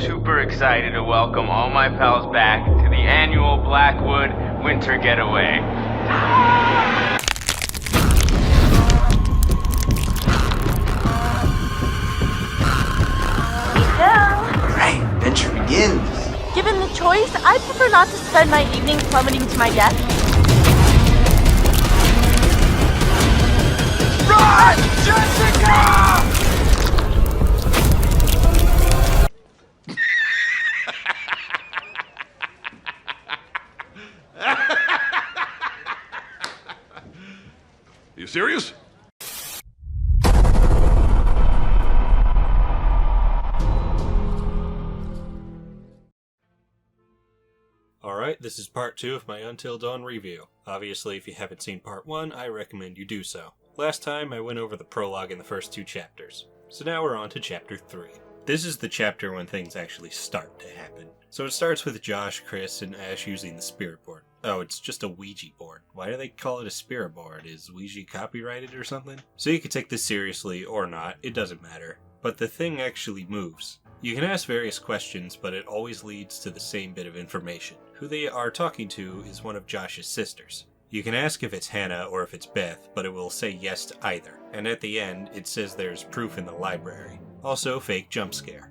super excited to welcome all my pals back to the annual Blackwood Winter Getaway. Alright, adventure begins. Given the choice, I prefer not to spend my evenings plummeting to my death. Run, Jessica! You serious? Alright, this is part 2 of my Until Dawn review. Obviously, if you haven't seen part 1, I recommend you do so. Last time, I went over the prologue in the first 2 chapters. So now we're on to chapter 3. This is the chapter when things actually start to happen. So it starts with Josh, Chris, and Ash using the spirit board. Oh, it's just a Ouija board. Why do they call it a spirit board? Is Ouija copyrighted or something? So you can take this seriously or not, it doesn't matter. But the thing actually moves. You can ask various questions, but it always leads to the same bit of information. Who they are talking to is one of Josh's sisters. You can ask if it's Hannah or if it's Beth, but it will say yes to either. And at the end, it says there's proof in the library. Also, fake jump scare.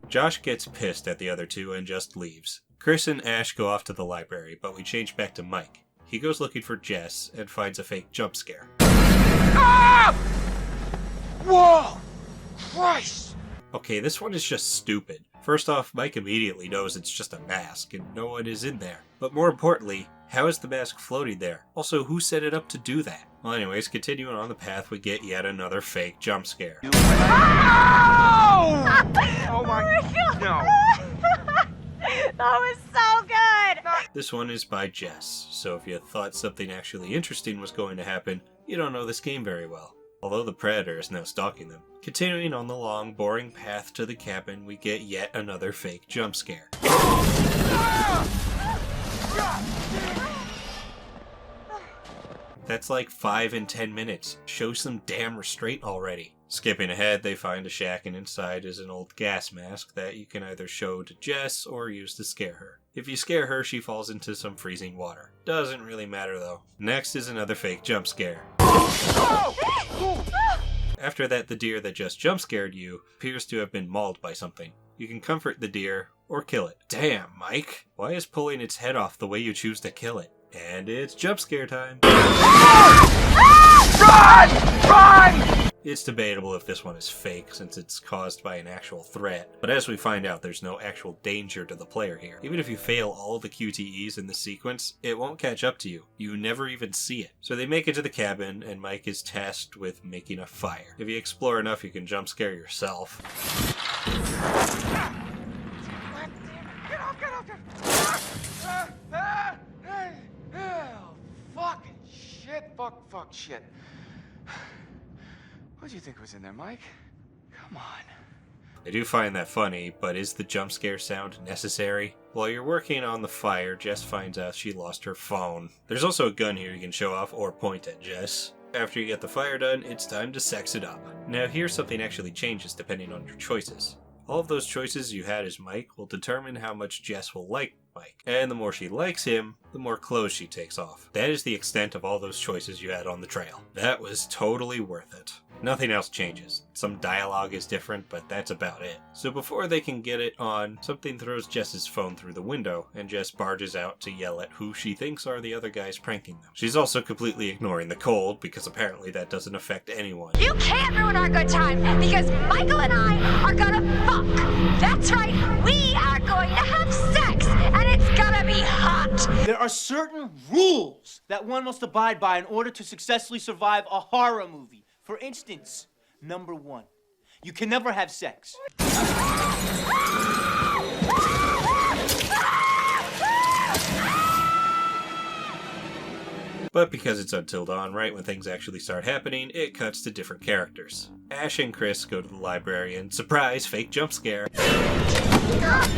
Josh gets pissed at the other two and just leaves. Chris and Ash go off to the library, but we change back to Mike. He goes looking for Jess and finds a fake jump scare. Ah! Whoa! Christ! Okay, this one is just stupid. First off, Mike immediately knows it's just a mask and no one is in there. But more importantly, how is the mask floating there? Also, who set it up to do that? Well anyways, continuing on the path, we get yet another fake jump scare. Oh! Oh my God! No! That was so good! This one is by Jess, so if you thought something actually interesting was going to happen, you don't know this game very well. Although the Predator is now stalking them. Continuing on the long, boring path to the cabin, we get yet another fake jump scare. That's like 5 and 10 minutes. Show some damn restraint already. Skipping ahead, they find a shack and inside is an old gas mask that you can either show to Jess or use to scare her. If you scare her, she falls into some freezing water. Doesn't really matter though. Next is another fake jump scare. After that, the deer that just jump scared you appears to have been mauled by something. You can comfort the deer or kill it. Damn, Mike! Why is pulling its head off the way you choose to kill it? And it's jump scare time. Run! Run! It's debatable if this one is fake since it's caused by an actual threat, but as we find out, there's no actual danger to the player here. Even if you fail all the QTEs in the sequence, it won't catch up to you. You never even see it. So they make it to the cabin, and Mike is tasked with making a fire. If you explore enough, you can jump scare yourself. Get off, get off, get off! Oh, fucking shit, fuck, shit. What do you think was in there, Mike? Come on. I do find that funny, but is the jump scare sound necessary? While you're working on the fire, Jess finds out she lost her phone. There's also a gun here you can show off or point at Jess. After you get the fire done, it's time to sex it up. Now here something actually changes depending on your choices. All of those choices you had as Mike will determine how much Jess will like Mike. And the more she likes him, the more clothes she takes off. That is the extent of all those choices you had on the trail. That was totally worth it. Nothing else changes. Some dialogue is different, but that's about it. So before they can get it on, something throws Jess's phone through the window, and Jess barges out to yell at who she thinks are the other guys pranking them. She's also completely ignoring the cold, because apparently that doesn't affect anyone. You can't ruin our good time, because Michael and I are gonna fuck. That's right, we are going to have sex, and it's gonna be hot. There are certain rules that one must abide by in order to successfully survive a horror movie. For instance, number 1, you can never have sex. But because it's Until Dawn, right when things actually start happening, it cuts to different characters. Ash and Chris go to the library and, surprise, fake jump scare. Holy crap!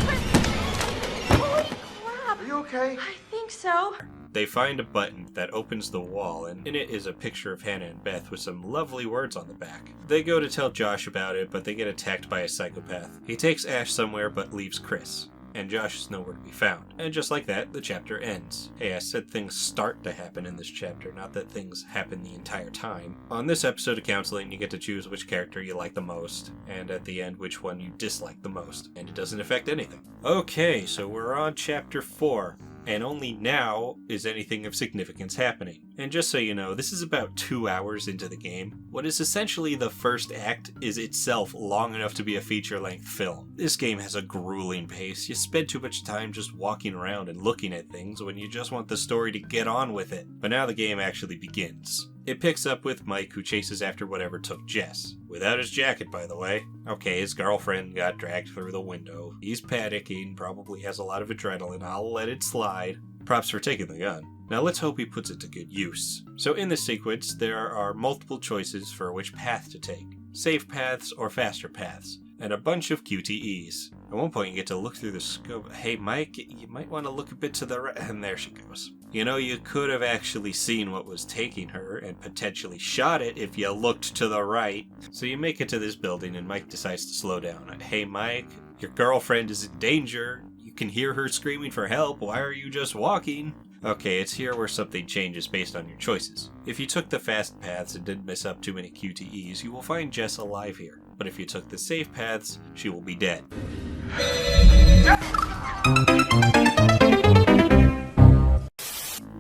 Are you okay? I think so. They find a button that opens the wall, and in it is a picture of Hannah and Beth with some lovely words on the back. They go to tell Josh about it, but they get attacked by a psychopath. He takes Ash somewhere but leaves Chris, and Josh is nowhere to be found. And just like that, the chapter ends. Hey, I said things start to happen in this chapter, not that things happen the entire time. On this episode of Counseling, you get to choose which character you like the most, and at the end, which one you dislike the most, and it doesn't affect anything. Okay, so we're on chapter 4. And only now is anything of significance happening. And just so you know, this is about 2 hours into the game. What is essentially the first act is itself long enough to be a feature-length film. This game has a grueling pace. You spend too much time just walking around and looking at things when you just want the story to get on with it. But now the game actually begins. It picks up with Mike, who chases after whatever took Jess. Without his jacket, by the way. Okay, his girlfriend got dragged through the window. He's panicking, probably has a lot of adrenaline. I'll let it slide. Props for taking the gun. Now let's hope he puts it to good use. So in this sequence, there are multiple choices for which path to take. Safe paths or faster paths. And a bunch of QTEs. At one point you get to look through the scope. Hey Mike, you might want to look a bit to the right. And there she goes. You know, you could have actually seen what was taking her and potentially shot it if you looked to the right. So you make it to this building and Mike decides to slow down. Hey Mike, your girlfriend is in danger. You can hear her screaming for help. Why are you just walking? Okay, it's here where something changes based on your choices. If you took the fast paths and didn't miss up too many QTEs, you will find Jess alive here. But if you took the safe paths, she will be dead.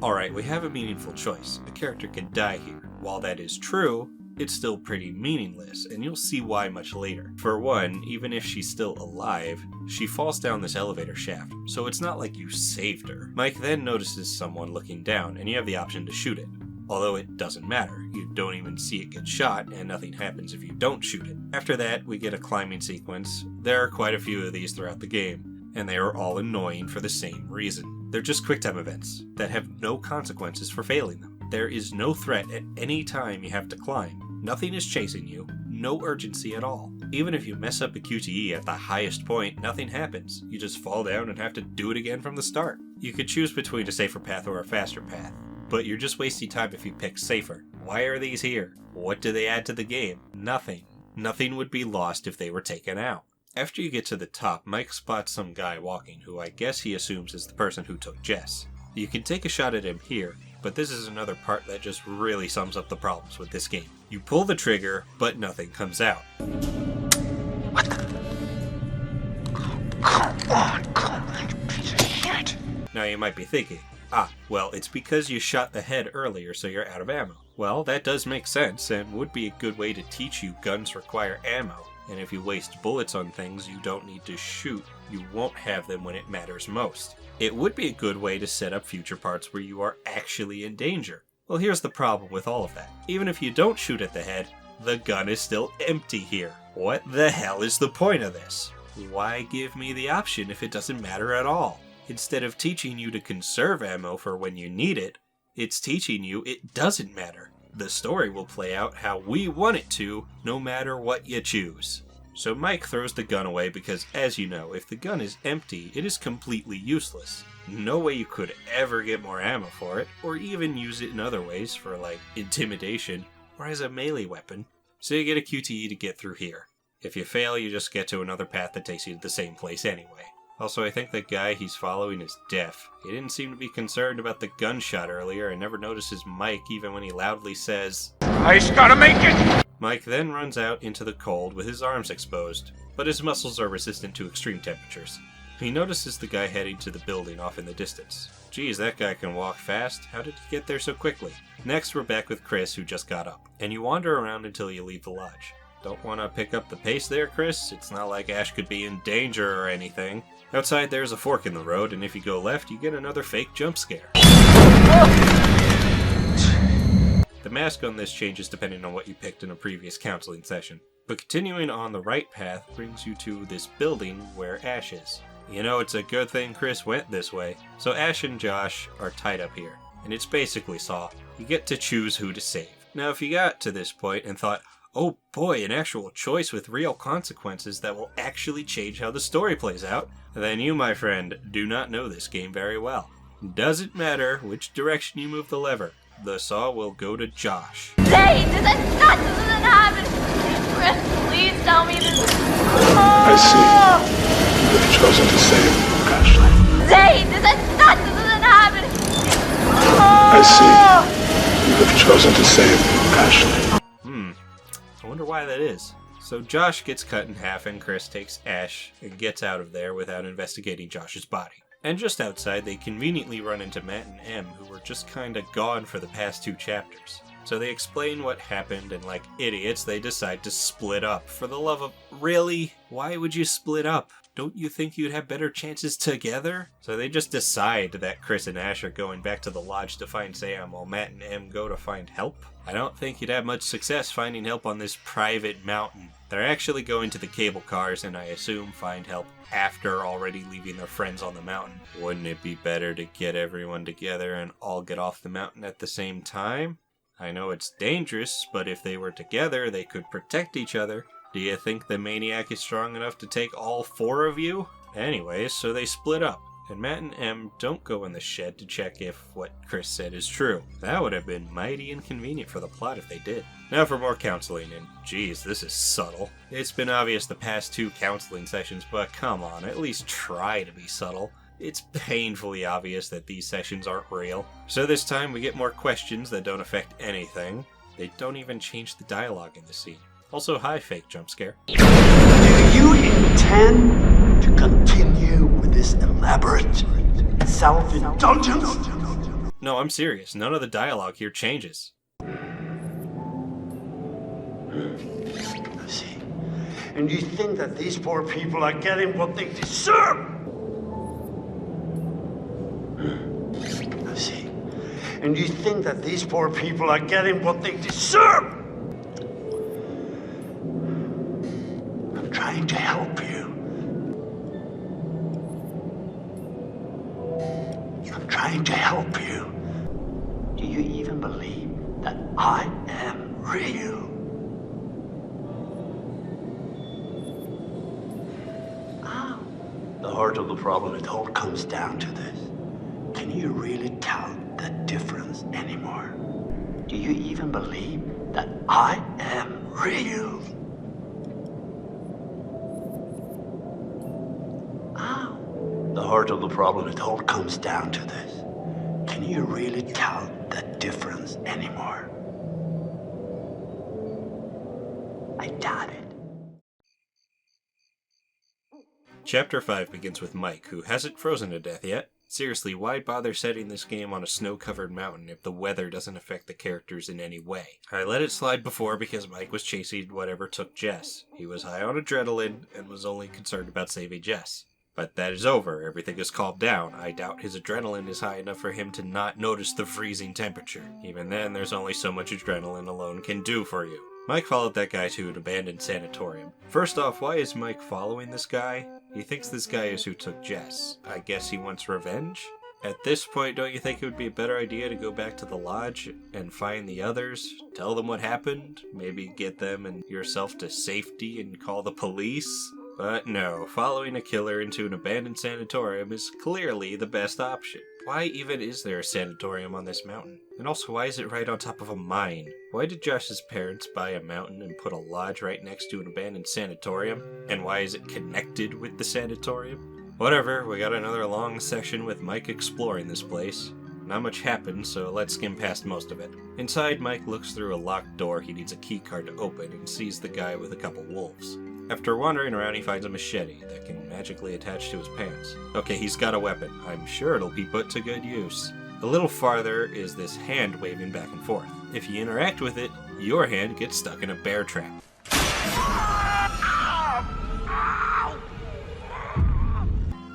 Alright, we have a meaningful choice. A character can die here. While that is true, it's still pretty meaningless, and you'll see why much later. For one, even if she's still alive, she falls down this elevator shaft, so it's not like you saved her. Mike then notices someone looking down, and you have the option to shoot it. Although it doesn't matter, you don't even see it get shot, and nothing happens if you don't shoot it. After that, we get a climbing sequence. There are quite a few of these throughout the game, and they are all annoying for the same reason. They're just QuickTime events that have no consequences for failing them. There is no threat at any time you have to climb. Nothing is chasing you, no urgency at all. Even if you mess up a QTE at the highest point, nothing happens. You just fall down and have to do it again from the start. You could choose between a safer path or a faster path, but you're just wasting time if you pick safer. Why are these here? What do they add to the game? Nothing. Nothing would be lost if they were taken out. After you get to the top, Mike spots some guy walking who I guess he assumes is the person who took Jess. You can take a shot at him here, but this is another part that just really sums up the problems with this game. You pull the trigger, but nothing comes out. What the? Come on, you piece of shit. Now you might be thinking, well, it's because you shot the head earlier, so you're out of ammo. Well, that does make sense, and would be a good way to teach you guns require ammo. And if you waste bullets on things you don't need to shoot, you won't have them when it matters most. It would be a good way to set up future parts where you are actually in danger. Well, here's the problem with all of that. Even if you don't shoot at the head, the gun is still empty here. What the hell is the point of this? Why give me the option if it doesn't matter at all? Instead of teaching you to conserve ammo for when you need it, it's teaching you it doesn't matter. The story will play out how we want it to, no matter what you choose. So Mike throws the gun away because, as you know, if the gun is empty, it is completely useless. No way you could ever get more ammo for it, or even use it in other ways for, like, intimidation, or as a melee weapon. So you get a QTE to get through here. If you fail, you just get to another path that takes you to the same place anyway. Also, I think the guy he's following is deaf. He didn't seem to be concerned about the gunshot earlier and never notices Mike even when he loudly says, I just gotta make it! Mike then runs out into the cold with his arms exposed, but his muscles are resistant to extreme temperatures. He notices the guy heading to the building off in the distance. Geez, that guy can walk fast. How did he get there so quickly? Next, we're back with Chris, who just got up, and you wander around until you leave the lodge. Don't want to pick up the pace there, Chris? It's not like Ash could be in danger or anything. Outside there's a fork in the road, and if you go left, you get another fake jump scare. The mask on this changes depending on what you picked in a previous counseling session. But continuing on the right path brings you to this building where Ash is. You know, it's a good thing Chris went this way. So Ash and Josh are tied up here, and it's basically Saw. You get to choose who to save. Now if you got to this point and thought, oh boy, an actual choice with real consequences that will actually change how the story plays out, then you, my friend, do not know this game very well. Doesn't matter which direction you move the lever, the saw will go to Josh. Zane, that doesn't happen. Chris, please tell me this. I see. You've chosen to save Ashley. Zane, that doesn't happen. I see. You have chosen to save Ashley. I wonder why that is. So Josh gets cut in half and Chris takes Ash and gets out of there without investigating Josh's body. And just outside, they conveniently run into Matt and Em, who were just kinda gone for the past 2 chapters. So they explain what happened, and like idiots, they decide to split up. For the love of... Really? Why would you split up? Don't you think you'd have better chances together? So they just decide that Chris and Ash are going back to the lodge to find Sam, while Matt and Em go to find help? I don't think you'd have much success finding help on this private mountain. They're actually going to the cable cars, and I assume find help after already leaving their friends on the mountain. Wouldn't it be better to get everyone together and all get off the mountain at the same time? I know it's dangerous, but if they were together, they could protect each other. Do you think the maniac is strong enough to take all 4 of you? Anyways, so they split up, and Matt and Em don't go in the shed to check if what Chris said is true. That would have been mighty inconvenient for the plot if they did. Now for more counseling, and geez, this is subtle. It's been obvious the past 2 counseling sessions, but come on, at least try to be subtle. It's painfully obvious that these sessions aren't real. So this time we get more questions that don't affect anything. They don't even change the dialogue in the scene. Also, hi, fake jump scare. Do you intend to continue with this elaborate self-indulgence? No, I'm serious. None of the dialogue here changes. I see. And you think that these poor people are getting what they deserve? I see. And you think that these poor people are getting what they deserve? I'm trying to help you. I'm trying to help you. Do you even believe that I am real? The heart of the problem, it all comes down to this. Can you really tell the difference anymore? Do you even believe that I am real? The heart of the problem, it all comes down to this. Can you really tell the difference anymore? I doubt it. Chapter 5 begins with Mike, who hasn't frozen to death yet. Seriously, why bother setting this game on a snow-covered mountain if the weather doesn't affect the characters in any way? I let it slide before because Mike was chasing whatever took Jess. He was high on adrenaline and was only concerned about saving Jess. But that is over. Everything is calmed down. I doubt his adrenaline is high enough for him to not notice the freezing temperature. Even then, there's only so much adrenaline alone can do for you. Mike followed that guy to an abandoned sanatorium. First off, why is Mike following this guy? He thinks this guy is who took Jess. I guess he wants revenge? At this point, don't you think it would be a better idea to go back to the lodge and find the others? Tell them what happened? Maybe get them and yourself to safety and call the police? But no, following a killer into an abandoned sanatorium is clearly the best option. Why even is there a sanatorium on this mountain? And also, why is it right on top of a mine? Why did Josh's parents buy a mountain and put a lodge right next to an abandoned sanatorium? And why is it connected with the sanatorium? Whatever, we got another long session with Mike exploring this place. Not much happened, so let's skim past most of it. Inside, Mike looks through a locked door he needs a keycard to open and sees the guy with a couple wolves. After wandering around, he finds a machete that can magically attach to his pants. Okay, he's got a weapon. I'm sure it'll be put to good use. A little farther is this hand waving back and forth. If you interact with it, your hand gets stuck in a bear trap.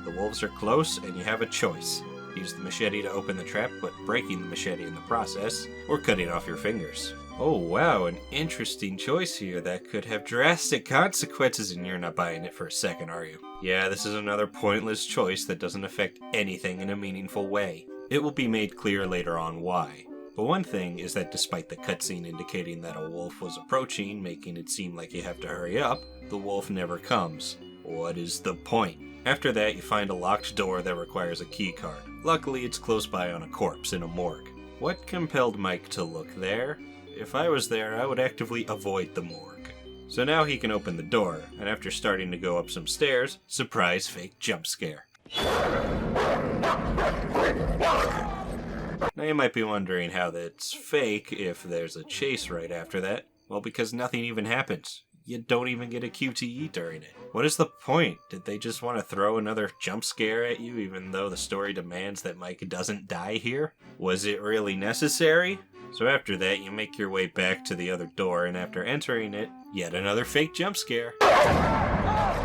The wolves are close, and you have a choice. Use the machete to open the trap, but breaking the machete in the process, or cutting off your fingers. Oh wow, an interesting choice here that could have drastic consequences, and you're not buying it for a second, are you? Yeah, this is another pointless choice that doesn't affect anything in a meaningful way. It will be made clear later on why. But one thing is that despite the cutscene indicating that a wolf was approaching, making it seem like you have to hurry up, the wolf never comes. What is the point? After that, you find a locked door that requires a key card. Luckily, it's close by on a corpse in a morgue. What compelled Mike to look there? If I was there, I would actively avoid the morgue. So now he can open the door, and after starting to go up some stairs, surprise fake jump scare. Now you might be wondering how that's fake if there's a chase right after that. Well, because nothing even happens. You don't even get a QTE during it. What is the point? Did they just want to throw another jump scare at you even though the story demands that Mike doesn't die here? Was it really necessary? So after that, you make your way back to the other door, and after entering it, yet another fake jump scare. Now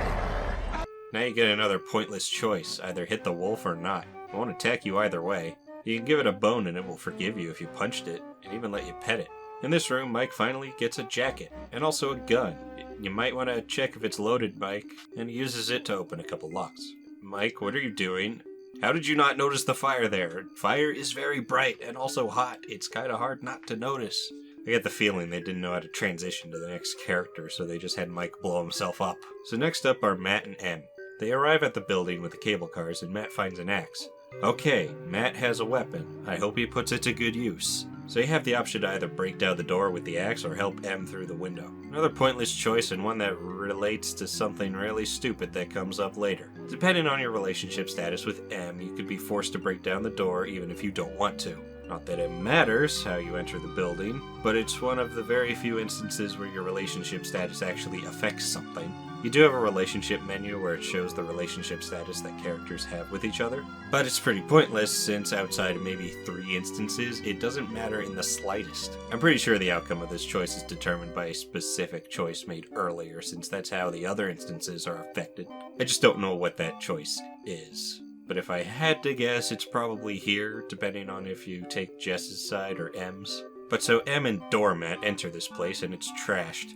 you get another pointless choice, either hit the wolf or not. It won't attack you either way. You can give it a bone and it will forgive you if you punched it, and even let you pet it. In this room, Mike finally gets a jacket, and also a gun. You might want to check if it's loaded, Mike, and he uses it to open a couple locks. Mike, what are you doing? How did you not notice the fire there? Fire is very bright and also hot. It's kind of hard not to notice. I get the feeling they didn't know how to transition to the next character, so they just had Mike blow himself up. So next up are Matt and Em. They arrive at the building with the cable cars, and Matt finds an axe. Okay, Matt has a weapon. I hope he puts it to good use. So you have the option to either break down the door with the axe or help Em through the window. Another pointless choice, and one that relates to something really stupid that comes up later. Depending on your relationship status with Em, you could be forced to break down the door even if you don't want to. Not that it matters how you enter the building, but it's one of the very few instances where your relationship status actually affects something. You do have a relationship menu where it shows the relationship status that characters have with each other, but it's pretty pointless since outside of maybe 3 instances, it doesn't matter in the slightest. I'm pretty sure the outcome of this choice is determined by a specific choice made earlier, since that's how the other instances are affected. I just don't know what that choice is. But if I had to guess, it's probably here, depending on if you take Jess's side or Em's. But so Em and Doormat enter this place and it's trashed.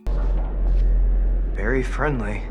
Very friendly.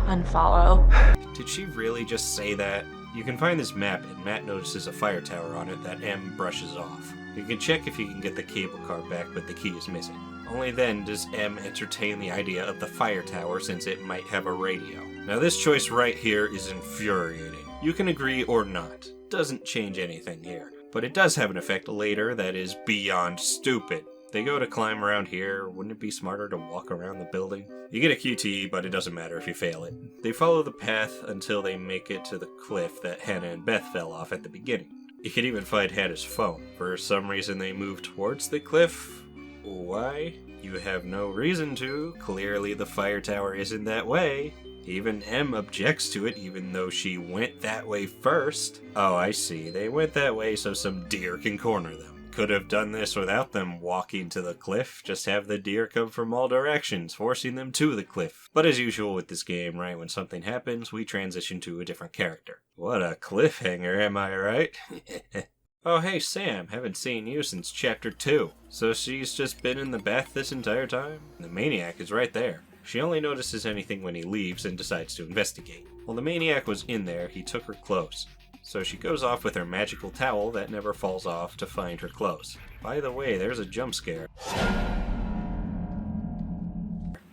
Unfollow. Did she really just say that? You can find this map and Matt notices a fire tower on it that Em brushes off. You can check if you can get the cable car back, but the key is missing. Only then does Em entertain the idea of the fire tower since it might have a radio. Now this choice right here is infuriating. You can agree or not. Doesn't change anything here. But it does have an effect later that is beyond stupid. They go to climb around here, wouldn't it be smarter to walk around the building? You get a QTE, but it doesn't matter if you fail it. They follow the path until they make it to the cliff that Hannah and Beth fell off at the beginning. You can even find Hannah's phone. For some reason they move towards the cliff. Why? You have no reason to. Clearly the fire tower isn't that way. Even Em objects to it even though she went that way first. Oh, I see. They went that way so some deer can corner them. Could have done this without them walking to the cliff, just have the deer come from all directions, forcing them to the cliff. But as usual with this game, right when something happens, we transition to a different character. What a cliffhanger, am I right? Oh hey Sam, haven't seen you since chapter 2. So she's just been in the bath this entire time? The maniac is right there. She only notices anything when he leaves and decides to investigate. While the maniac was in there, he took her clothes. So she goes off with her magical towel that never falls off to find her clothes. By the way, there's a jump scare.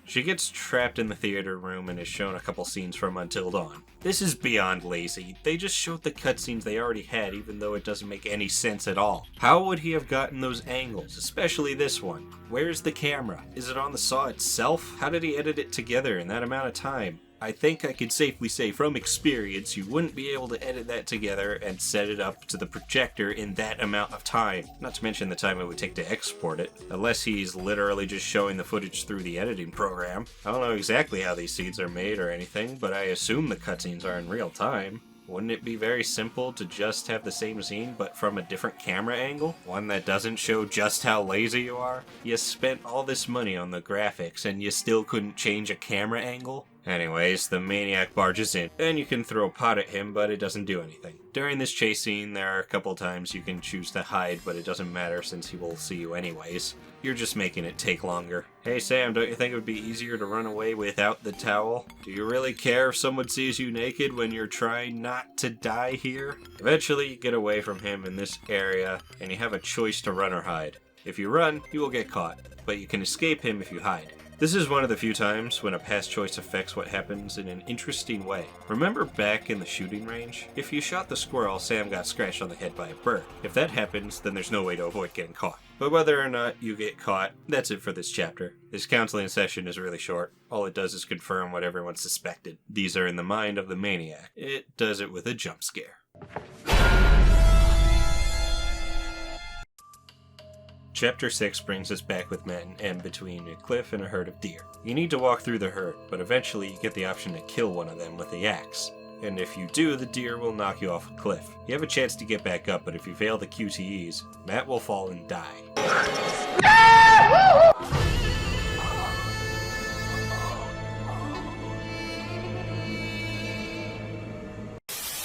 She gets trapped in the theater room and is shown a couple scenes from Until Dawn. This is beyond lazy. They just showed the cutscenes they already had even though it doesn't make any sense at all. How would he have gotten those angles, especially this one? Where's the camera? Is it on the saw itself? How did he edit it together in that amount of time? I think I could safely say from experience you wouldn't be able to edit that together and set it up to the projector in that amount of time. Not to mention the time it would take to export it, unless he's literally just showing the footage through the editing program. I don't know exactly how these scenes are made or anything, but I assume the cutscenes are in real time. Wouldn't it be very simple to just have the same scene but from a different camera angle? One that doesn't show just how lazy you are? You spent all this money on the graphics and you still couldn't change a camera angle? Anyways, the maniac barges in, and you can throw a pot at him, but it doesn't do anything. During this chase scene, there are a couple times you can choose to hide, but it doesn't matter since he will see you anyways. You're just making it take longer. Hey Sam, don't you think it would be easier to run away without the towel? Do you really care if someone sees you naked when you're trying not to die here? Eventually, you get away from him in this area, and you have a choice to run or hide. If you run, you will get caught, but you can escape him if you hide. This is one of the few times when a past choice affects what happens in an interesting way. Remember back in the shooting range? If you shot the squirrel, Sam got scratched on the head by a bird. If that happens, then there's no way to avoid getting caught. But whether or not you get caught, that's it for this chapter. This counseling session is really short. All it does is confirm what everyone suspected. These are in the mind of the maniac. It does it with a jump scare. Chapter 6 brings us back with Matt and Em between a cliff and a herd of deer. You need to walk through the herd, but eventually you get the option to kill one of them with the axe. And if you do, the deer will knock you off a cliff. You have a chance to get back up, but if you fail the QTEs, Matt will fall and die.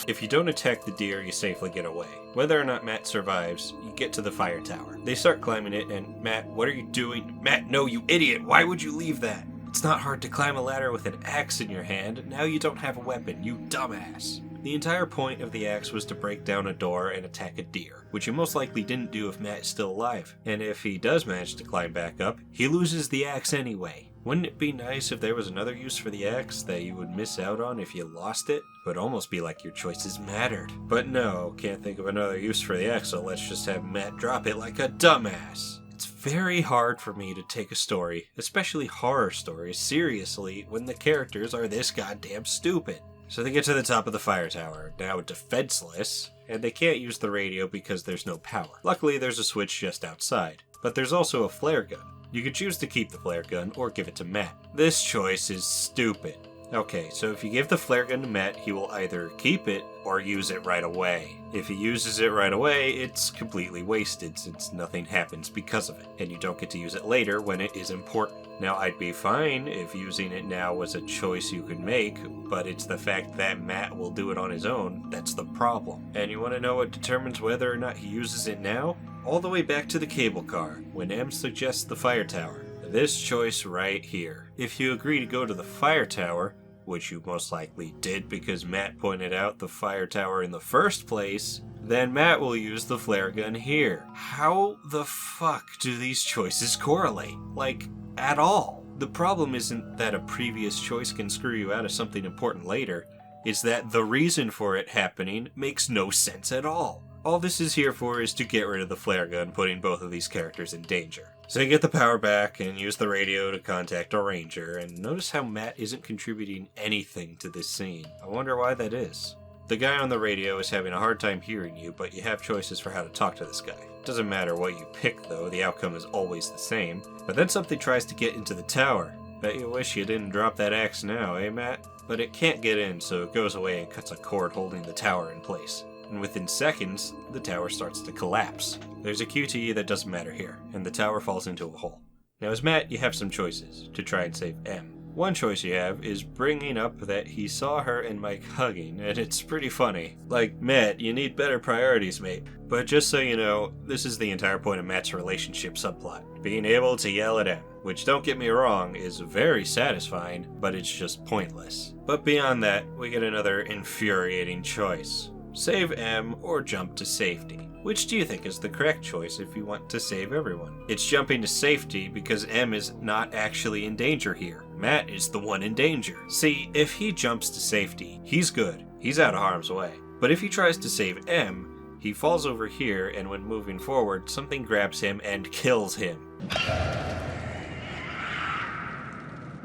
If you don't attack the deer, you safely get away. Whether or not Matt survives, you get to the fire tower. They start climbing it, and Matt, what are you doing? Matt, no, you idiot! Why would you leave that? It's not hard to climb a ladder with an axe in your hand. Now you don't have a weapon, you dumbass. The entire point of the axe was to break down a door and attack a deer, which you most likely didn't do if Matt is still alive. And if he does manage to climb back up, he loses the axe anyway. Wouldn't it be nice if there was another use for the axe that you would miss out on if you lost it? It would almost be like your choices mattered. But no, can't think of another use for the axe, so let's just have Matt drop it like a dumbass. It's very hard for me to take a story, especially horror stories, seriously when the characters are this goddamn stupid. So they get to the top of the fire tower, now defenseless, and they can't use the radio because there's no power. Luckily, there's a switch just outside, but there's also a flare gun. You could choose to keep the flare gun or give it to Matt. This choice is stupid. Okay, so if you give the flare gun to Matt, he will either keep it or use it right away. If he uses it right away, it's completely wasted since nothing happens because of it, and you don't get to use it later when it is important. Now, I'd be fine if using it now was a choice you could make, but it's the fact that Matt will do it on his own that's the problem. And you want to know what determines whether or not he uses it now? All the way back to the cable car, when Em suggests the fire tower. This choice right here. If you agree to go to the fire tower, which you most likely did because Matt pointed out the fire tower in the first place, then Matt will use the flare gun here. How the fuck do these choices correlate? Like, at all? The problem isn't that a previous choice can screw you out of something important later, it's that the reason for it happening makes no sense at all. All this is here for is to get rid of the flare gun, putting both of these characters in danger. So you get the power back and use the radio to contact a ranger, and notice how Matt isn't contributing anything to this scene. I wonder why that is. The guy on the radio is having a hard time hearing you, but you have choices for how to talk to this guy. Doesn't matter what you pick though, the outcome is always the same. But then something tries to get into the tower. Bet you wish you didn't drop that axe now, eh Matt? But it can't get in, so it goes away and cuts a cord holding the tower in place. And within seconds, the tower starts to collapse. There's a QTE that doesn't matter here, and the tower falls into a hole. Now as Matt, you have some choices to try and save Em. One choice you have is bringing up that he saw her and Mike hugging, and it's pretty funny. Like, Matt, you need better priorities, mate. But just so you know, this is the entire point of Matt's relationship subplot. Being able to yell at Em, which don't get me wrong, is very satisfying, but it's just pointless. But beyond that, we get another infuriating choice. Save Em or jump to safety. Which do you think is the correct choice if you want to save everyone? It's jumping to safety because Em is not actually in danger here. Matt is the one in danger. See, if he jumps to safety, he's good. He's out of harm's way. But if he tries to save Em, he falls over here, and when moving forward, something grabs him and kills him.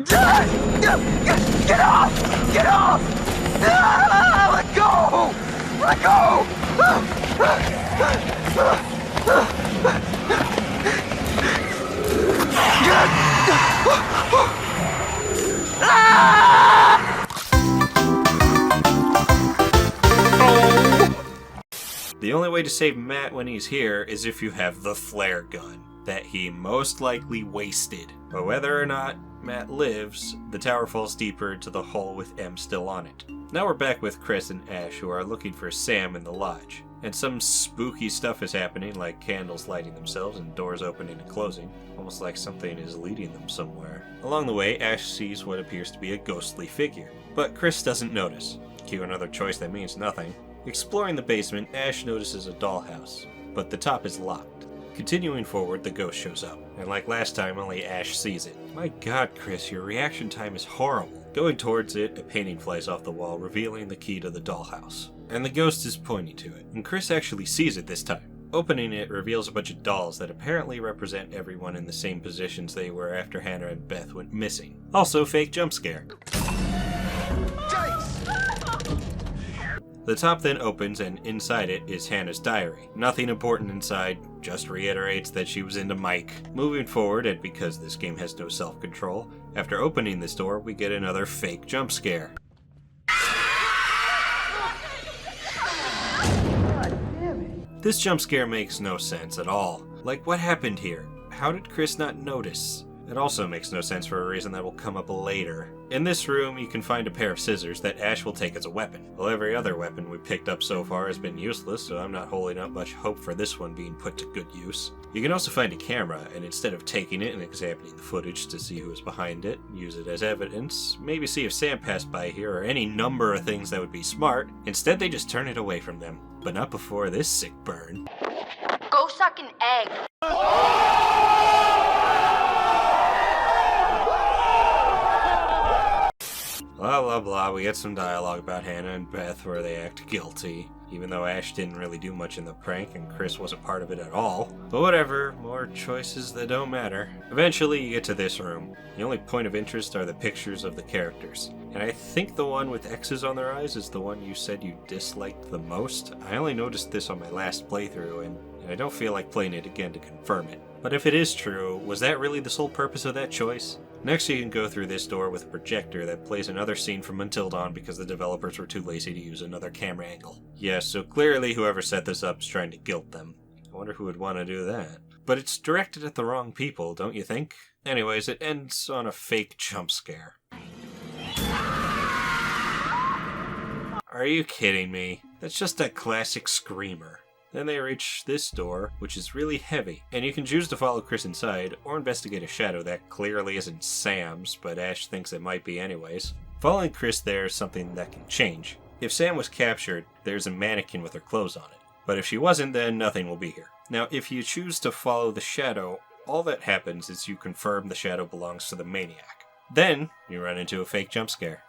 Get off! Get off! Ah, let go! Let go! The only way to save Matt when he's here is if you have the flare gun that he most likely wasted. But whether or not Matt lives, the tower falls deeper into the hole with Em still on it. Now we're back with Chris and Ash, who are looking for Sam in the lodge. And some spooky stuff is happening, like candles lighting themselves and doors opening and closing, almost like something is leading them somewhere. Along the way, Ash sees what appears to be a ghostly figure, but Chris doesn't notice. Cue another choice that means nothing. Exploring the basement, Ash notices a dollhouse, but the top is locked. Continuing forward, the ghost shows up, and like last time, only Ash sees it. My god, Chris, your reaction time is horrible. Going towards it, a painting flies off the wall, revealing the key to the dollhouse. And the ghost is pointing to it, and Chris actually sees it this time. Opening it reveals a bunch of dolls that apparently represent everyone in the same positions they were after Hannah and Beth went missing. Also, fake jump scare. The top then opens, and inside it is Hannah's diary. Nothing important inside, just reiterates that she was into Mike. Moving forward, and because this game has no self-control, after opening this door, we get another fake jump scare. This jump scare makes no sense at all. Like, what happened here? How did Chris not notice? It also makes no sense for a reason that will come up later. In this room, you can find a pair of scissors that Ash will take as a weapon. Well, every other weapon we've picked up so far has been useless, so I'm not holding up much hope for this one being put to good use. You can also find a camera, and instead of taking it and examining the footage to see who is behind it, use it as evidence, maybe see if Sam passed by here or any number of things that would be smart. Instead, they just turn it away from them. But not before this sick burn. Go suck an egg. Blah blah blah, we get some dialogue about Hannah and Beth where they act guilty, even though Ash didn't really do much in the prank and Chris wasn't part of it at all. But whatever, more choices that don't matter. Eventually you get to this room. The only point of interest are the pictures of the characters. And I think the one with X's on their eyes is the one you said you disliked the most. I only noticed this on my last playthrough, and I don't feel like playing it again to confirm it. But if it is true, was that really the sole purpose of that choice? Next you can go through this door with a projector that plays another scene from Until Dawn because the developers were too lazy to use another camera angle. Yes, so clearly whoever set this up is trying to guilt them. I wonder who would want to do that. But it's directed at the wrong people, don't you think? Anyways, it ends on a fake jump scare. Are you kidding me? That's just a classic screamer. Then they reach this door, which is really heavy, and you can choose to follow Chris inside, or investigate a shadow that clearly isn't Sam's, but Ash thinks it might be anyways. Following Chris there is something that can change. If Sam was captured, there's a mannequin with her clothes on it. But if she wasn't, then nothing will be here. Now, if you choose to follow the shadow, all that happens is you confirm the shadow belongs to the maniac. Then, you run into a fake jump scare.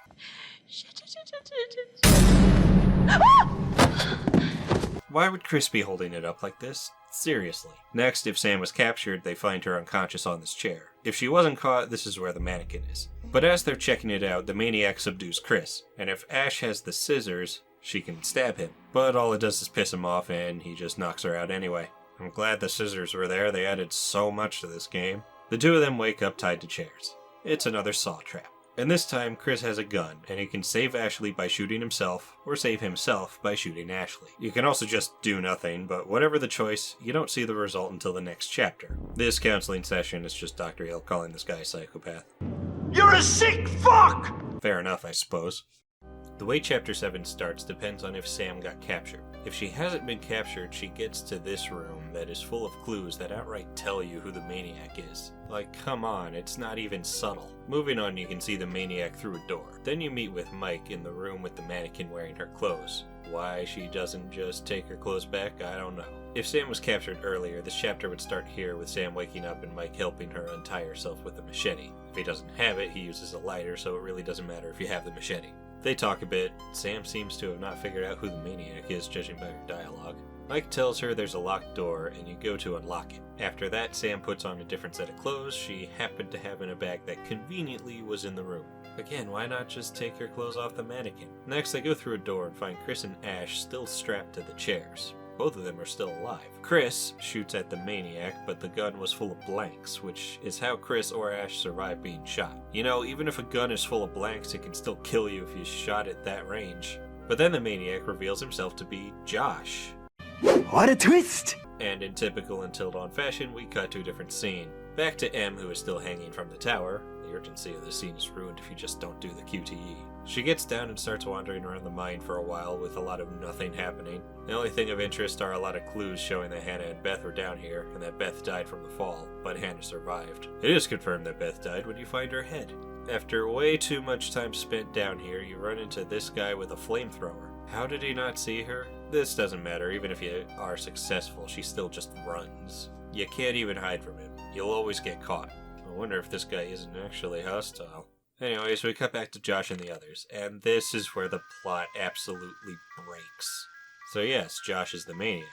Why would Chris be holding it up like this? Seriously. Next, if Sam was captured, they find her unconscious on this chair. If she wasn't caught, this is where the mannequin is. But as they're checking it out, the maniac subdues Chris, and if Ash has the scissors, she can stab him. But all it does is piss him off, and he just knocks her out anyway. I'm glad the scissors were there, they added so much to this game. The two of them wake up tied to chairs. It's another saw trap. And this time, Chris has a gun, and he can save Ashley by shooting himself, or save himself by shooting Ashley. You can also just do nothing, but whatever the choice, you don't see the result until the next chapter. This counseling session is just Dr. Hill calling this guy a psychopath. You're a sick fuck! Fair enough, I suppose. The way Chapter 7 starts depends on if Sam got captured. If she hasn't been captured, she gets to this room that is full of clues that outright tell you who the maniac is. Like, come on, it's not even subtle. Moving on, you can see the maniac through a door. Then you meet with Mike in the room with the mannequin wearing her clothes. Why she doesn't just take her clothes back, I don't know. If Sam was captured earlier, this chapter would start here with Sam waking up and Mike helping her untie herself with a machete. If he doesn't have it, he uses a lighter, so it really doesn't matter if you have the machete. They talk a bit. Sam seems to have not figured out who the maniac is, judging by her dialogue. Mike tells her there's a locked door, and you go to unlock it. After that, Sam puts on a different set of clothes she happened to have in a bag that conveniently was in the room. Again, why not just take her clothes off the mannequin? Next, they go through a door and find Chris and Ash still strapped to the chairs. Both of them are still alive. Chris shoots at the maniac, but the gun was full of blanks, which is how Chris or Ash survived being shot. You know, even if a gun is full of blanks, it can still kill you if you shot at that range. But then the maniac reveals himself to be Josh. What a twist! And in typical Until Dawn fashion, we cut to a different scene. Back to M, who is still hanging from the tower. The urgency of the scene is ruined if you just don't do the QTE. She gets down and starts wandering around the mine for a while with a lot of nothing happening. The only thing of interest are a lot of clues showing that Hannah and Beth were down here, and that Beth died from the fall, but Hannah survived. It is confirmed that Beth died when you find her head. After way too much time spent down here, you run into this guy with a flamethrower. How did he not see her? This doesn't matter, even if you are successful, she still just runs. You can't even hide from him. You'll always get caught. I wonder if this guy isn't actually hostile. Anyways, we cut back to Josh and the others, and this is where the plot absolutely breaks. So yes, Josh is the maniac.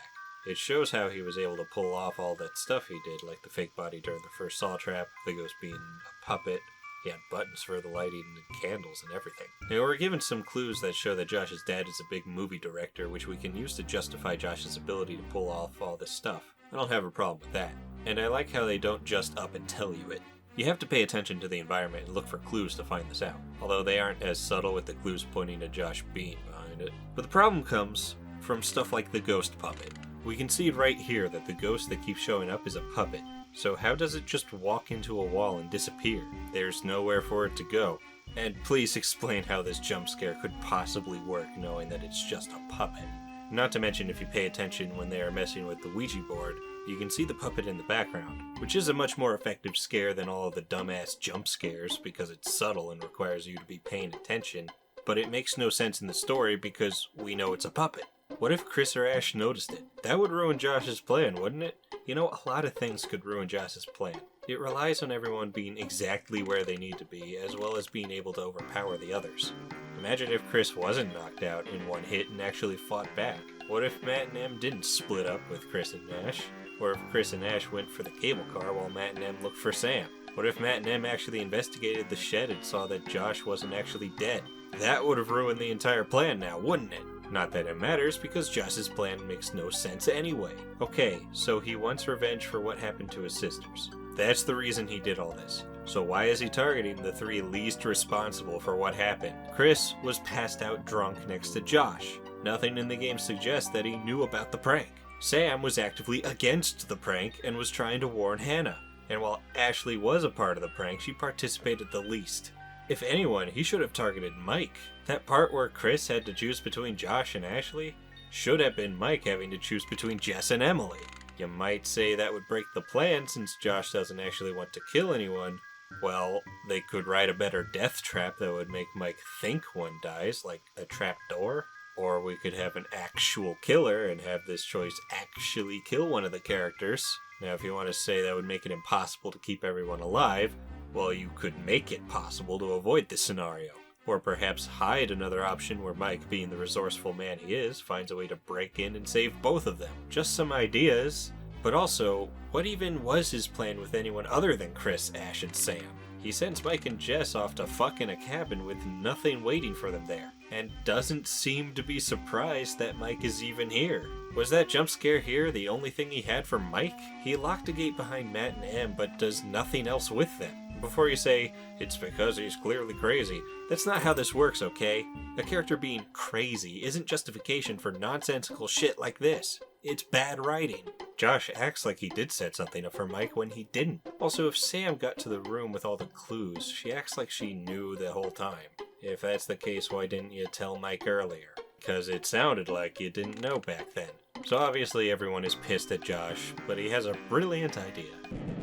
It shows how he was able to pull off all that stuff he did, like the fake body during the first saw trap, the ghost being a puppet. He had buttons for the lighting and candles and everything. Now, we're given some clues that show that Josh's dad is a big movie director, which we can use to justify Josh's ability to pull off all this stuff. I don't have a problem with that. And I like how they don't just up and tell you it. You have to pay attention to the environment and look for clues to find this out, although they aren't as subtle with the clues pointing to Josh being behind it. But the problem comes from stuff like the ghost puppet. We can see right here that the ghost that keeps showing up is a puppet. So how does it just walk into a wall and disappear? There's nowhere for it to go. And please explain how this jump scare could possibly work knowing that it's just a puppet. Not to mention, if you pay attention when they are messing with the Ouija board, you can see the puppet in the background, which is a much more effective scare than all of the dumbass jump scares because it's subtle and requires you to be paying attention, but it makes no sense in the story because we know it's a puppet. What if Chris or Ash noticed it? That would ruin Josh's plan, wouldn't it? You know, a lot of things could ruin Josh's plan. It relies on everyone being exactly where they need to be, as well as being able to overpower the others. Imagine if Chris wasn't knocked out in one hit and actually fought back. What if Matt and Em didn't split up with Chris and Ash? Or if Chris and Ash went for the cable car while Matt and Em looked for Sam? What if Matt and Em actually investigated the shed and saw that Josh wasn't actually dead? That would have ruined the entire plan now, wouldn't it? Not that it matters, because Josh's plan makes no sense anyway. Okay, so he wants revenge for what happened to his sisters. That's the reason he did all this. So why is he targeting the three least responsible for what happened? Chris was passed out drunk next to Josh. Nothing in the game suggests that he knew about the prank. Sam was actively against the prank and was trying to warn Hannah. And while Ashley was a part of the prank, she participated the least. If anyone, he should have targeted Mike. That part where Chris had to choose between Josh and Ashley should have been Mike having to choose between Jess and Emily. You might say that would break the plan since Josh doesn't actually want to kill anyone. Well, they could write a better death trap that would make Mike think one dies, like a trap door. Or we could have an actual killer and have this choice actually kill one of the characters. Now, if you want to say that would make it impossible to keep everyone alive, well, you could make it possible to avoid this scenario. Or perhaps hide another option where Mike, being the resourceful man he is, finds a way to break in and save both of them. Just some ideas. But also, what even was his plan with anyone other than Chris, Ash, and Sam? He sends Mike and Jess off to fuck in a cabin with nothing waiting for them there, and doesn't seem to be surprised that Mike is even here. Was that jump scare here the only thing he had for Mike? He locked a gate behind Matt and Em, but does nothing else with them. Before you say, it's because he's clearly crazy, that's not how this works, okay? A character being crazy isn't justification for nonsensical shit like this. It's bad writing. Josh acts like he did set something up for Mike when he didn't. Also, if Sam got to the room with all the clues, she acts like she knew the whole time. If that's the case, why didn't you tell Mike earlier? Because it sounded like you didn't know back then. So obviously everyone is pissed at Josh, but he has a brilliant idea.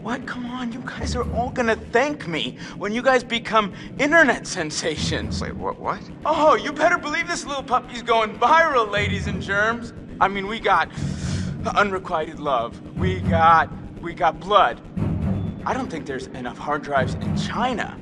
What? Come on, you guys are all gonna thank me when you guys become internet sensations. Wait, what? Oh, you better believe this little puppy's going viral, ladies and germs. I mean, we got unrequited love. We got blood. I don't think there's enough hard drives in China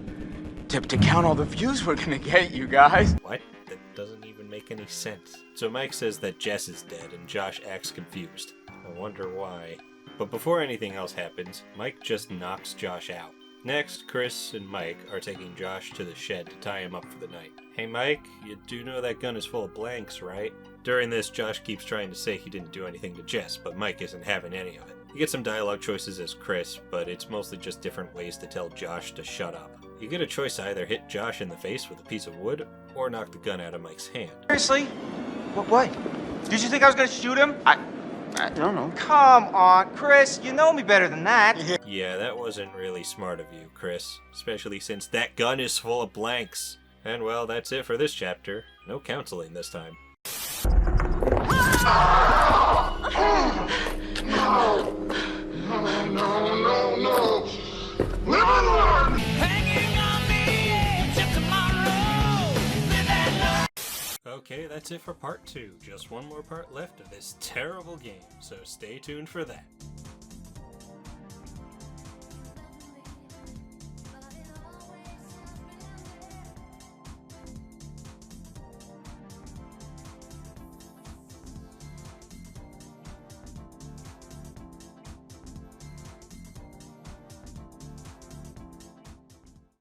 to count all the views we're gonna get, you guys. What? That doesn't even make any sense. So Mike says that Jess is dead and Josh acts confused. I wonder why. But before anything else happens, Mike just knocks Josh out. Next, Chris and Mike are taking Josh to the shed to tie him up for the night. Hey Mike, you do know that gun is full of blanks, right? During this, Josh keeps trying to say he didn't do anything to Jess, but Mike isn't having any of it. You get some dialogue choices as Chris, but it's mostly just different ways to tell Josh to shut up. You get a choice to either hit Josh in the face with a piece of wood, or knock the gun out of Mike's hand. Seriously? What? Did you think I was gonna shoot him? I don't know. Come on, Chris, you know me better than that. Yeah, that wasn't really smart of you, Chris. Especially since that gun is full of blanks. And well, that's it for this chapter. No counseling this time. No. Live and learn! Hanging on me till tomorrow. Live and learn. Okay, that's it for part 2. Just one more part left of this terrible game, so stay tuned for that.